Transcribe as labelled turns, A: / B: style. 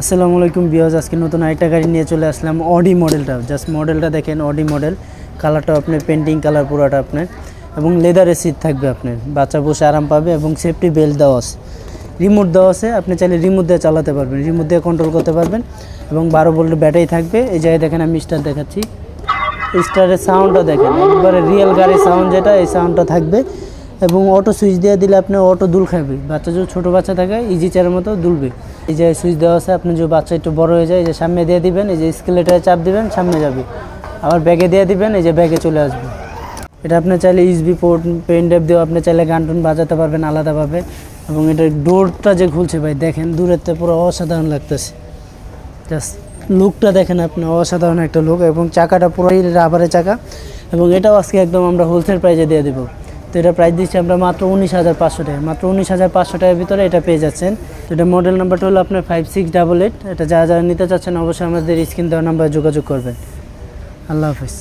A: আসসালামু আলাইকুম ভিউয়ার্স, আজকে নতুন আরেকটা গাড়ি নিয়ে চলে আসলাম। অডি মডেলটা, জাস্ট মডেলটা দেখেন, অডি মডেল। কালারটা আপনার পেন্টিং কালার পুরোটা আপনার, এবং লেদারের সিট থাকবে আপনার, বাচ্চা বসে আরাম পাবে এবং সেফটি বেল্ট দেওয়া আছে, রিমোট দেওয়া আছে। আপনি চাইলে রিমোট দিয়ে চালাতে পারবেন, রিমোট দিয়ে কন্ট্রোল করতে পারবেন এবং 12 ভোল্টের ব্যাটারি থাকবে। এই জায়গায় দেখেন আমি স্টার দেখাচ্ছি, স্টারের সাউন্ডটা দেখেন, একবারে রিয়েল গাড়ির সাউন্ড যেটা, এই সাউন্ডটা থাকবে। এবং অটো সুইচ দিয়ে দিলে আপনি অটো দুল খাবে, বাচ্চা যদি ছোটো বাচ্চা থাকে ইজি চেয়ারের মতো দুলবে। এই যে সুইচ দেওয়া আছে, আপনি যদি বাচ্চা একটু বড় হয়ে যায়, এই যে সামনে দিয়ে দিবেন, এই যে স্কেলেটারে চাপ দিবেন, সামনে যাবে। আবার ব্যাগে দিয়ে দিবেন, এই যে ব্যাগে চলে আসবে। এটা আপনি চাইলে ইউএসবি পোর্ট, পেন ড্রাইভ দিয়েও আপনি চাইলে গান টুন বাজাতে পারবেন আলাদাভাবে। এবং এটার ডোরটা যে খুলছে ভাই দেখেন, দূরের থেকে পুরো অসাধারণ লাগতেছে। জাস্ট লুকটা দেখেন আপনি, অসাধারণ একটা লুক। এবং চাকাটা পুরোই রাবারের চাকা, এবং এটাও আজকে একদম আমরা হোলসেল প্রাইজে দিয়ে দেবো। তো এটা প্রাইস দিচ্ছি আমরা মাত্র 19,500 টাকা, মাত্র 19,500 টাকার ভিতরে এটা পেয়ে যাচ্ছেন। তো এটা মডেল নাম্বারটা হলো আপনার 5688। এটা যারা যারা নিতে চাচ্ছেন অবশ্যই আমাদের স্ক্রিন দেওয়া নাম্বারে যোগাযোগ করবেন। আল্লাহ হাফিজ।